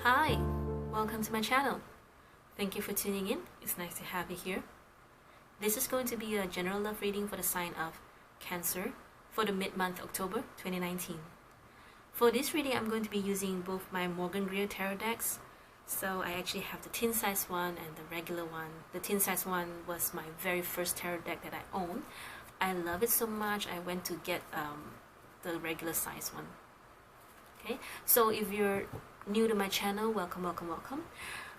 Hi, welcome to my channel. Thank you for tuning in. It's nice to have you here. This is going to be a general love reading for the sign of Cancer for the mid-month October 2019. For this reading, I'm going to be using both my Morgan Greer tarot decks. So I actually have the tin size one and the regular one. The tin size one was my very first tarot deck that I own. I love it so much, I went to get the regular size one. Okay, so if you're new to my channel, welcome.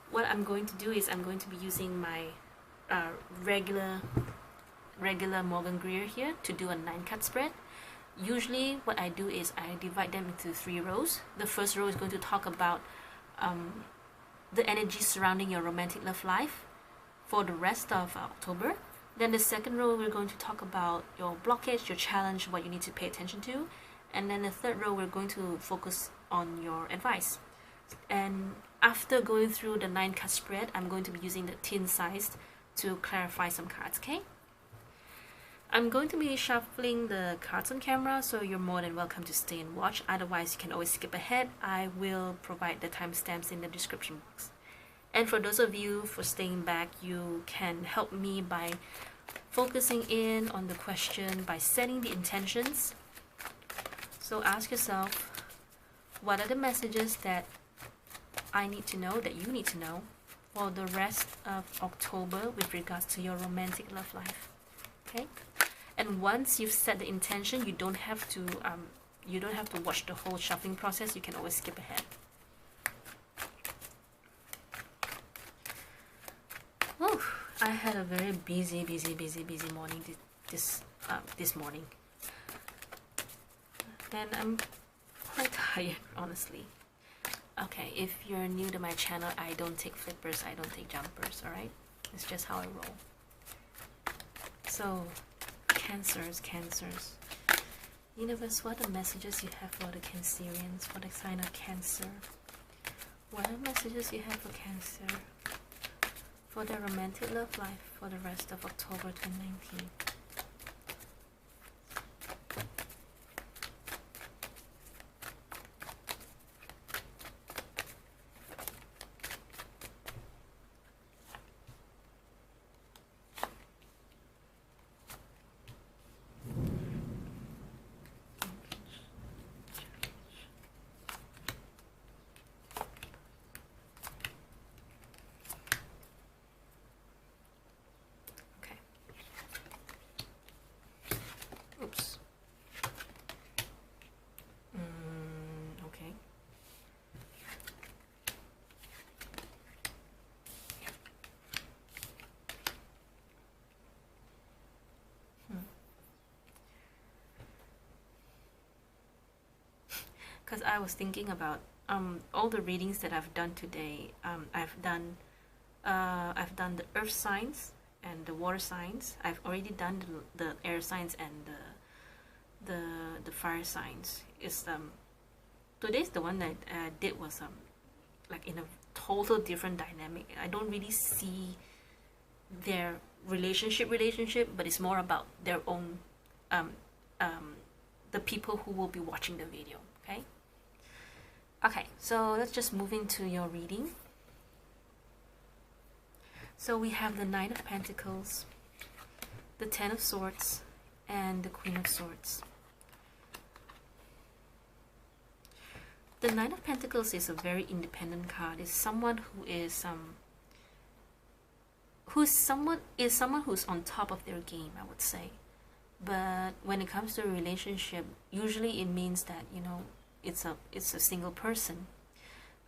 What I'm going to do is I'm going to be using my regular Morgan Greer here to do a 9-cut spread. Usually what I do is I divide them into 3 rows. The first row is going to talk about the energy surrounding your romantic love life for the rest of October. Then the second row, we're going to talk about your blockage, your challenge, what you need to pay attention to. And then the third row, we're going to focus on your advice. And after going through the 9-cut spread, I'm going to be using the tin size to clarify some cards, okay? I'm going to be shuffling the cards on camera, so you're more than welcome to stay and watch. Otherwise, you can always skip ahead. I will provide the timestamps in the description box. And for those of you for staying back, you can help me by focusing in on the question by setting the intentions. So ask yourself, what are the messages that I need to know, that you need to know for the rest of October with regards to your romantic love life? Okay? And once you've set the intention, you don't have to watch the whole shuffling process. You can always skip ahead. Whew, I had a very busy morning this morning. And I'm quite tired, honestly. Okay, if you're new to my channel, I don't take flippers, I don't take jumpers, alright? It's just how I roll. So, Cancers. Universe, what are the messages you have for the Cancerians, for the sign of Cancer? What are the messages you have for Cancer? For their romantic love life for the rest of October 2019. Because I was thinking about all the readings that I've done today. I've done the earth signs and the water signs. I've already done the air signs and the fire signs. Today's the one that I did was like in a total different dynamic. I don't really see their relationship, but it's more about their own the people who will be watching the video. Okay, so let's just move into your reading. So we have the Knight of Pentacles, the Ten of Swords, and the Queen of Swords. The Knight of Pentacles is a very independent card. It's someone who is someone who's on top of their game, I would say. But when it comes to a relationship, usually it means that, you know, it's a single person.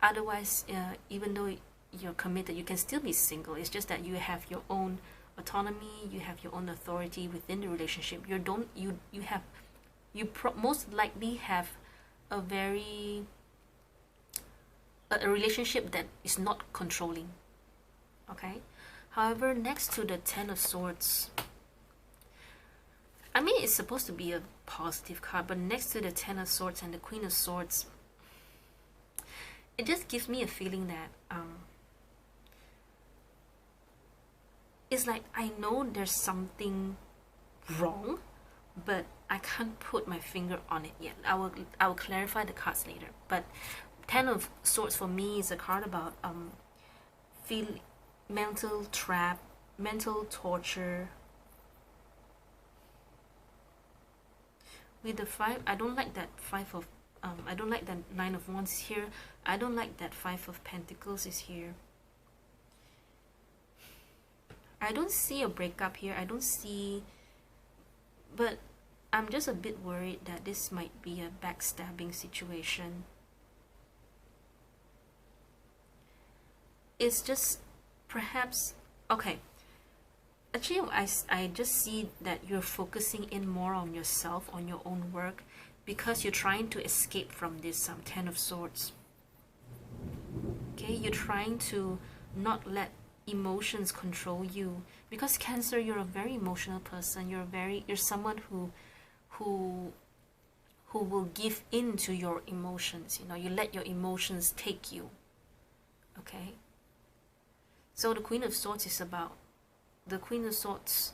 Otherwise, even though you're committed, you can still be single. It's just that you have your own autonomy, you have your own authority within the relationship. Most likely have a relationship that is not controlling. Okay. However, next to the Ten of Swords, I mean, it's supposed to be a positive card, but next to the Ten of Swords and the Queen of Swords, it just gives me a feeling that it's like I know there's something wrong, but I can't put my finger on it yet. I will clarify the cards later. But Ten of Swords for me is a card about feel mental trap, mental torture. With the five, I don't like that five of I don't like that Nine of Wands here. I don't like that Five of Pentacles is here. I don't see a breakup here. I don't see, but I'm just a bit worried that this might be a backstabbing situation. It's just perhaps, okay, actually I just see that you're focusing in more on yourself, on your own work, because you're trying to escape from this Ten of Swords. Okay, you're trying to not let emotions control you, because Cancer, you're a very emotional person. You're someone who will give in to your emotions. You know, you let your emotions take you. Okay, so the Queen of Swords is about, the Queen of Swords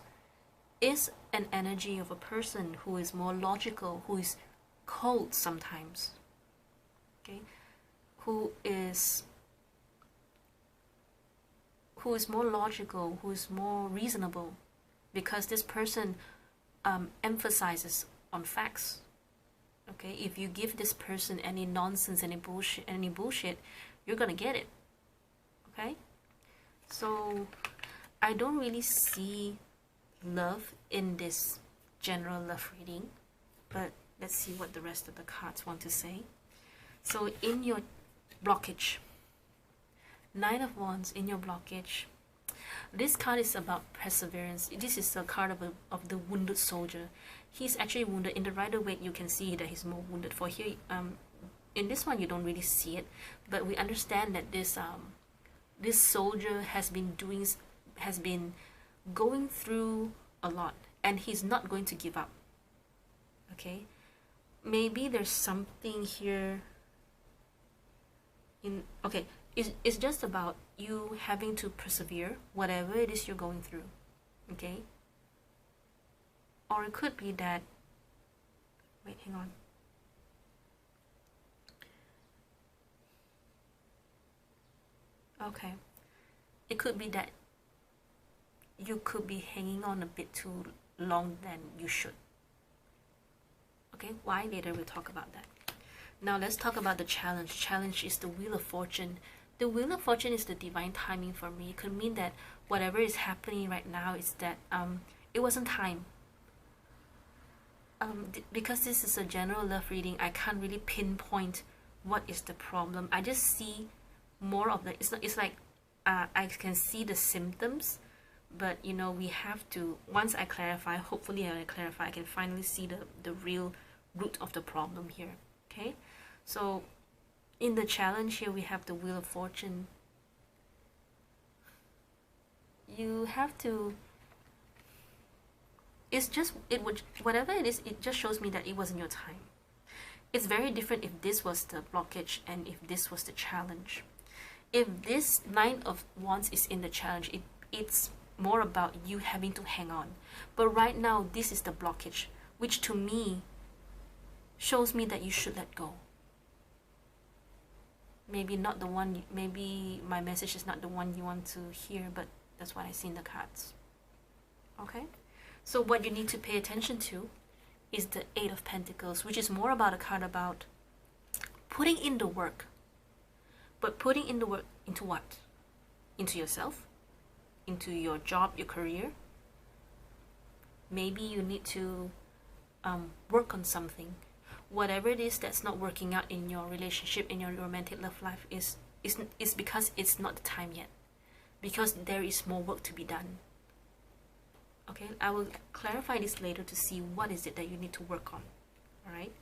is an energy of a person who is more logical, who is cold sometimes, okay, who is more logical, who is more reasonable, because this person emphasizes on facts. Okay, if you give this person any nonsense, any bullshit, you're gonna get it. Okay, so I don't really see love in this general love reading, but let's see what the rest of the cards want to say. So in your blockage, Nine of Wands, in your blockage, this card is about perseverance. This is a card of the wounded soldier. He's actually wounded. In the Rider-Waite, you can see that he's more wounded. For here, in this one, you don't really see it, but we understand that this soldier has been going through a lot, and he's not going to give up. Okay, maybe there's something here in, okay, it's just about you having to persevere whatever it is you're going through. Okay, or it could be that, wait, hang on, okay, it could be that you could be hanging on a bit too long than you should. Okay, why? Later we'll talk about that. Now let's talk about the challenge. Challenge is the Wheel of Fortune. The Wheel of Fortune is the divine timing for me. It could mean that whatever is happening right now is that it wasn't time. Because this is a general love reading, I can't really pinpoint what is the problem. I just see more of the, it's like I can see the symptoms, but you know, we have to, once I clarify, hopefully I clarify, I can finally see the real root of the problem here. Okay, so in the challenge here, we have the Wheel of Fortune. You have to, it's just, it would, whatever it is, it just shows me that it wasn't your time. It's very different if this was the blockage and if this was the challenge. If this Nine of Wands is in the challenge, it's more about you having to hang on. But right now, this is the blockage, which to me shows me that you should let go. Maybe not the one, maybe my message is not the one you want to hear, but that's what I see in the cards. Okay, so what you need to pay attention to is the Eight of Pentacles, which is more about a card about putting in the work. But putting in the work into what? Into yourself? Into your job, your career? Maybe you need to work on something. Whatever it is that's not working out in your relationship, in your romantic love life, is because it's not the time yet. Because there is more work to be done. Okay, I will clarify this later to see what is it that you need to work on. Alright?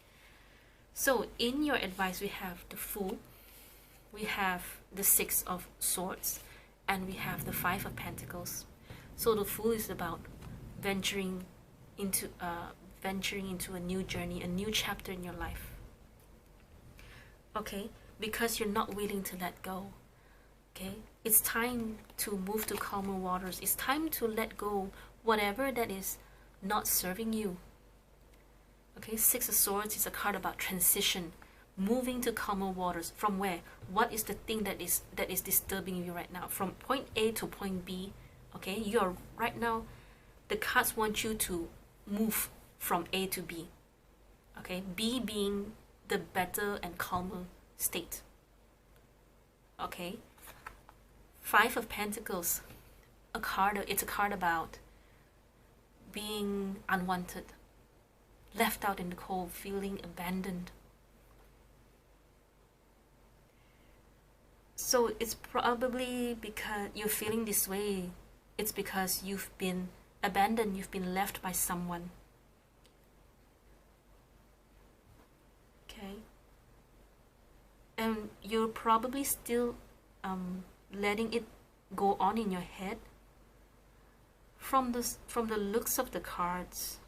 So in your advice, we have the Fool, we have the Six of Swords, and we have the Five of Pentacles. So the Fool is about venturing into a new journey, a new chapter in your life. Okay, because you're not willing to let go. Okay, it's time to move to calmer waters. It's time to let go whatever that is not serving you. Okay, Six of Swords is a card about transition, moving to calmer waters. From where? What is the thing that is disturbing you right now? From point A to point B. Okay, you're right now, the cards want you to move from A to B. Okay, B being the better and calmer state. Okay, Five of Pentacles, it's a card about being unwanted, left out in the cold, feeling abandoned. So it's probably because you're feeling this way, it's because you've been abandoned, you've been left by someone. Okay, and you're probably still letting it go on in your head. From the looks of the cards,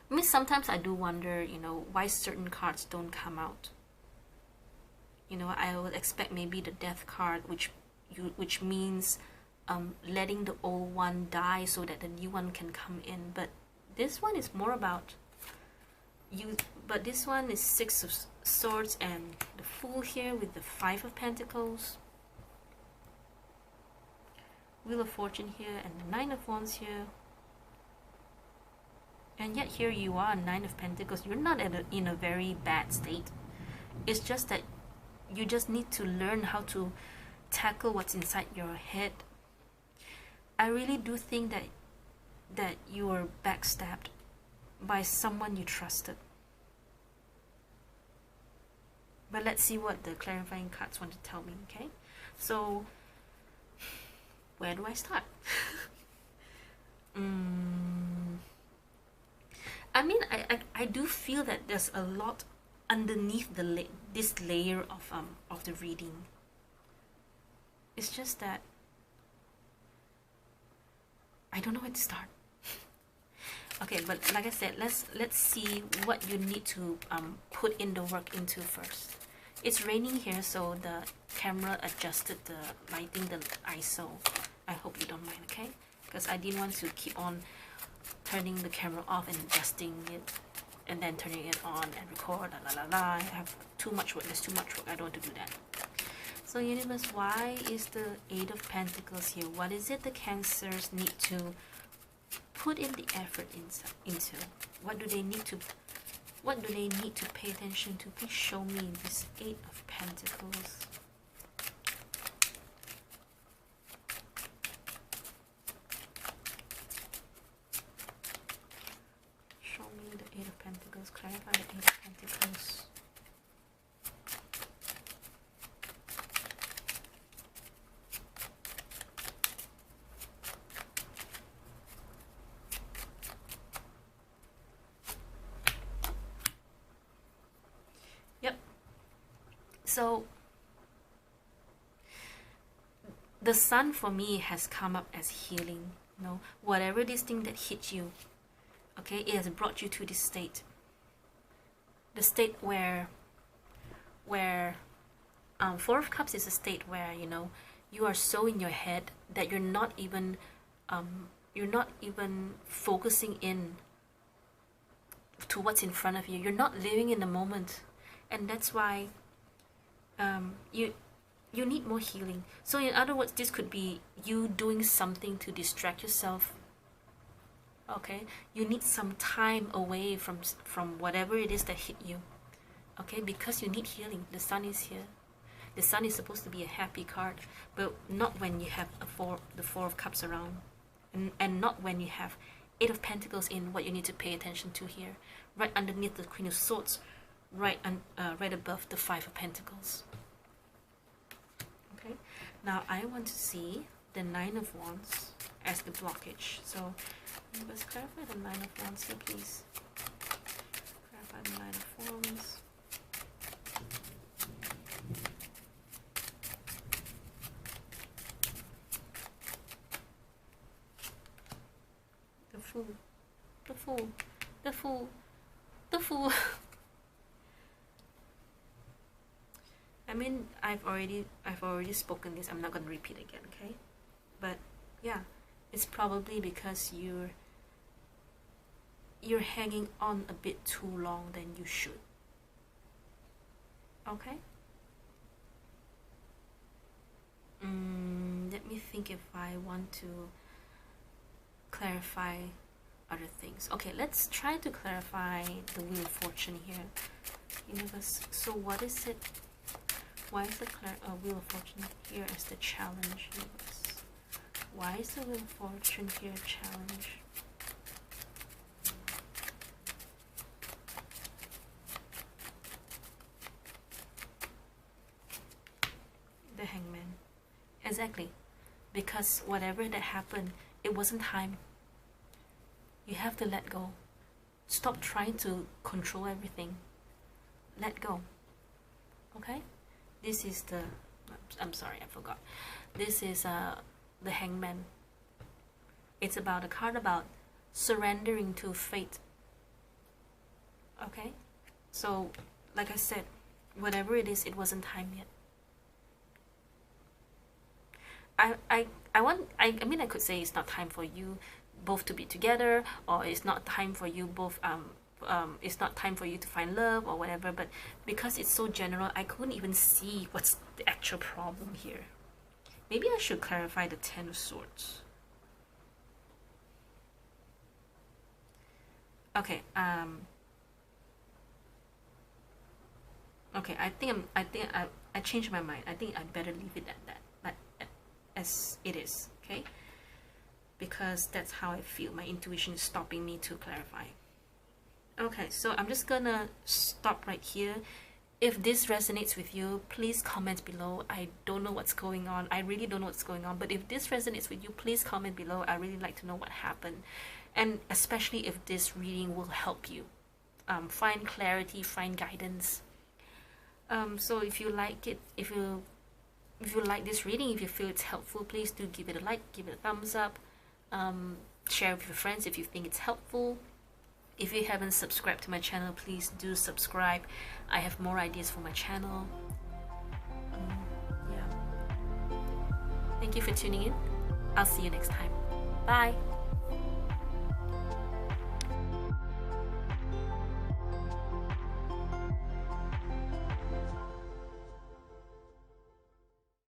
I mean, sometimes I do wonder, you know, why certain cards don't come out. You know, I would expect maybe the Death card, which means letting the old one die so that the new one can come in. But this one is more about you. But this one is Six of Swords and the Fool here with the Five of Pentacles, Wheel of Fortune here, and the Nine of Wands here. And yet here you are, Nine of Pentacles. You're not in a very bad state. It's just that you just need to learn how to tackle what's inside your head. I really do think that you were backstabbed by someone you trusted. But let's see what the clarifying cards want to tell me, okay? So, where do I start? I mean, I do feel that there's a lot underneath this layer of the reading. It's just that I don't know where to start. Okay, but like I said, let's see what you need to put in the work into first. It's raining here, so the camera adjusted the lighting, the ISO. I hope you don't mind, okay? Because I didn't want to keep on turning the camera off and adjusting it and then turning it on and record, I have too much work. There's too much work. I don't want to do that. So universe, why is the Eight of Pentacles here? What is it the Cancers need to put in the effort into? What do they need to pay attention to? Please show me this Eight of Pentacles. Show me the Eight of Pentacles. Clarify the Eight of Pentacles. So the Sun for me has come up as healing. You know, whatever this thing that hit you, okay, it has brought you to this state. The state where Four of Cups is a state where, you know, you are so in your head that you're not even focusing in to what's in front of you. You're not living in the moment, and that's why you need more healing. So in other words, this could be you doing something to distract yourself. Okay, you need some time away from whatever it is that hit you. Okay, because you need healing. The Sun is here. The Sun is supposed to be a happy card, but not when you have the Four of Cups around, and not when you have Eight of Pentacles in what you need to pay attention to here, right underneath the Queen of Swords, right above the Five of Pentacles. Okay, now I want to see the Nine of Wands as the blockage. So let's clarify the Nine of Wands here, please. Clarify the Nine of Wands. The Fool. The Fool. The Fool. The Fool. I mean, I've already spoken this. I'm not gonna repeat again, okay? But yeah, it's probably because you're hanging on a bit too long than you should. Okay. Let me think if I want to clarify other things. Okay, let's try to clarify the Wheel of Fortune here. Universe, so what is it? Why is the Wheel of Fortune here as the challenge? Universe, why is the Wheel of Fortune here a challenge? The Hangman. Exactly. Because whatever that happened, it wasn't time. You have to let go. Stop trying to control everything. Let go. Okay? This is the... I'm sorry, I forgot. This is the Hangman. It's about a card about surrendering to fate. Okay? So, like I said, whatever it is, it wasn't time yet. I mean, I could say it's not time for you both to be together, or it's not time for you both it's not time for you to find love or whatever, but because it's so general, I couldn't even see what's the actual problem here. Maybe I should clarify the Ten of Swords. Okay, okay, I think I changed my mind. I think I better leave it at that, as it is, okay? Because that's how I feel. My intuition is stopping me to clarify. Okay, so I'm just gonna stop right here. If this resonates with you, please comment below. I don't know what's going on. I really don't know what's going on. But if this resonates with you, please comment below. I really like to know what happened. And especially if this reading will help you find clarity, find guidance. So if you like it, if you like this reading, if you feel it's helpful, please do give it a like, give it a thumbs up. Share with your friends if you think it's helpful. If you haven't subscribed to my channel, please do subscribe. I have more ideas for my channel. Yeah. Thank you for tuning in. I'll see you next time. Bye.